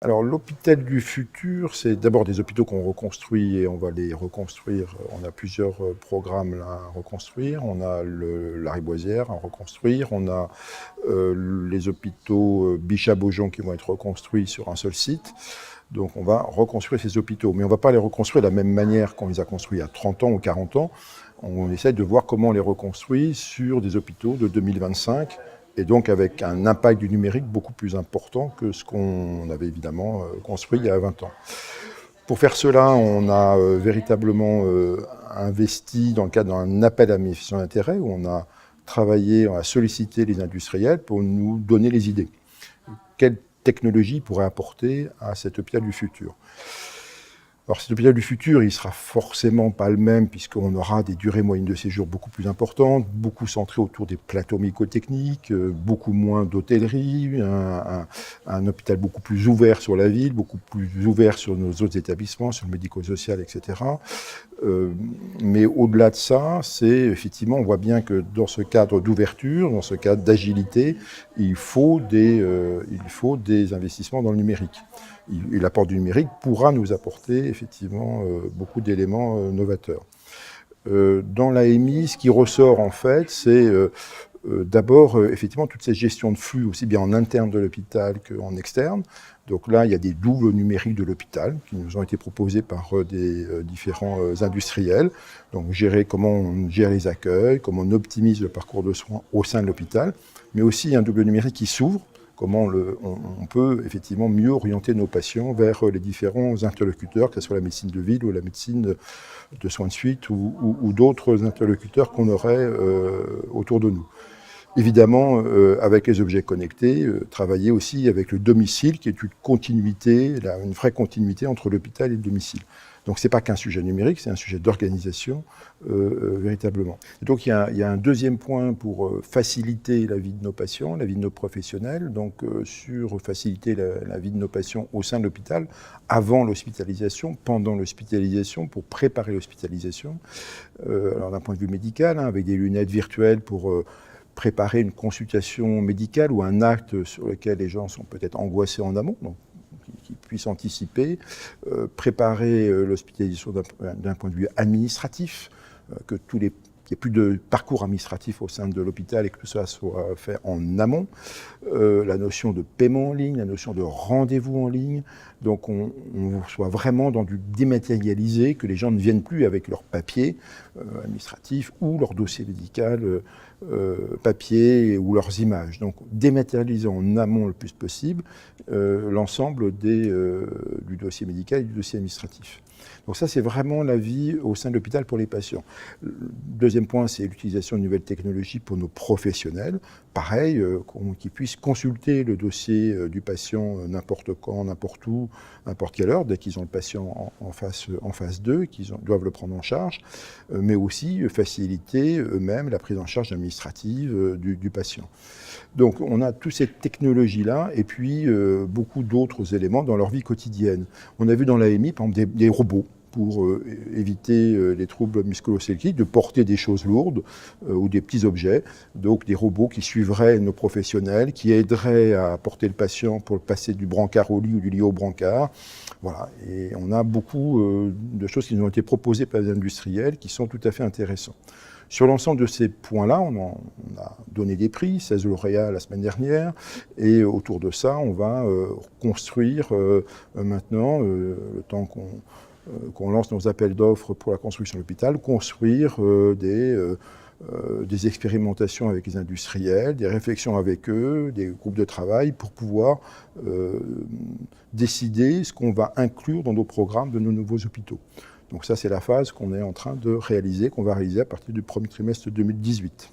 Alors l'hôpital du futur, c'est d'abord des hôpitaux qu'on reconstruit et on va les reconstruire. On a plusieurs programmes là à reconstruire. On a le Lariboisière à reconstruire. On a les hôpitaux Bichat-Beaujon qui vont être reconstruits sur un seul site. Donc on va reconstruire ces hôpitaux. Mais on ne va pas les reconstruire de la même manière qu'on les a construits il y a 30 ans ou 40 ans. On essaie de voir comment on les reconstruit sur des hôpitaux de 2025 et donc avec un impact du numérique beaucoup plus important que ce qu'on avait évidemment construit il y a 20 ans. Pour faire cela, on a véritablement investi dans le cadre d'un appel à manifestation d'intérêt où on a travaillé, on a sollicité les industriels pour nous donner les idées. Quelle technologie pourrait apporter à cet hôpital du futur ? Alors cet hôpital du futur, il ne sera forcément pas le même puisqu'on aura des durées moyennes de séjour beaucoup plus importantes, beaucoup centrées autour des plateaux mycotechniques, beaucoup moins d'hôtellerie, un hôpital beaucoup plus ouvert sur la ville, beaucoup plus ouvert sur nos autres établissements, sur le médico-social, etc. Mais au-delà de ça, c'est effectivement, on voit bien que dans ce cadre d'ouverture, dans ce cadre d'agilité, il faut des investissements dans le numérique. Et l'apport du numérique pourra nous apporter effectivement beaucoup d'éléments novateurs. Dans l'AMI, ce qui ressort en fait, c'est d'abord effectivement toute cette gestion de flux, aussi bien en interne de l'hôpital qu'en externe. Donc là, il y a des doubles numériques de l'hôpital qui nous ont été proposés par des différents industriels. Donc comment on gère les accueils, comment on optimise le parcours de soins au sein de l'hôpital, mais aussi un double numérique qui s'ouvre. Comment on peut effectivement mieux orienter nos patients vers les différents interlocuteurs, que ce soit la médecine de ville ou la médecine de soins de suite ou d'autres interlocuteurs qu'on aurait autour de nous. Évidemment, avec les objets connectés, travailler aussi avec le domicile, qui est une continuité, une vraie continuité entre l'hôpital et le domicile. Donc ce n'est pas qu'un sujet numérique, c'est un sujet d'organisation véritablement. Et donc il y a un deuxième point pour faciliter la vie de nos patients, la vie de nos professionnels, donc sur faciliter la vie de nos patients au sein de l'hôpital, avant l'hospitalisation, pendant l'hospitalisation, pour préparer l'hospitalisation. Alors d'un point de vue médical, avec des lunettes virtuelles pour préparer une consultation médicale ou un acte sur lequel les gens sont peut-être angoissés en amont, donc qui puissent anticiper, préparer l'hospitalisation d'un point de vue administratif, qu'il n'y ait plus de parcours administratif au sein de l'hôpital et que tout ça soit fait en amont. La notion de paiement en ligne, la notion de rendez-vous en ligne. Donc on soit vraiment dans du dématérialisé, que les gens ne viennent plus avec leur papier administratif ou leur dossier médical papier ou leurs images. Donc dématérialiser en amont le plus possible l'ensemble du dossier médical et du dossier administratif. Donc ça, c'est vraiment la vie au sein de l'hôpital pour les patients. Deuxième point, c'est l'utilisation de nouvelles technologies pour nos professionnels. Pareil, qu'ils puissent consulter le dossier du patient n'importe quand, n'importe où, n'importe quelle heure, dès qu'ils ont le patient en face d'eux, qu'ils doivent le prendre en charge, mais aussi faciliter eux-mêmes la prise en charge administrative du patient. Donc on a toutes ces technologies-là et puis beaucoup d'autres éléments dans leur vie quotidienne. On a vu dans l'AMI, par exemple, des robots pour éviter les troubles musculo-squelettiques, de porter des choses lourdes ou des petits objets. Donc des robots qui suivraient nos professionnels, qui aideraient à porter le patient pour le passer du brancard au lit ou du lit au brancard. Voilà. Et on a beaucoup de choses qui nous ont été proposées par les industriels qui sont tout à fait intéressants. Sur l'ensemble de ces points-là, on a donné des prix, 16 lauréats la semaine dernière, et autour de ça, on va construire maintenant, le temps qu'on lance nos appels d'offres pour la construction de l'hôpital, construire des expérimentations avec les industriels, des réflexions avec eux, des groupes de travail pour pouvoir décider ce qu'on va inclure dans nos programmes de nos nouveaux hôpitaux. Donc ça, c'est la phase qu'on est en train de réaliser, qu'on va réaliser à partir du premier trimestre 2018.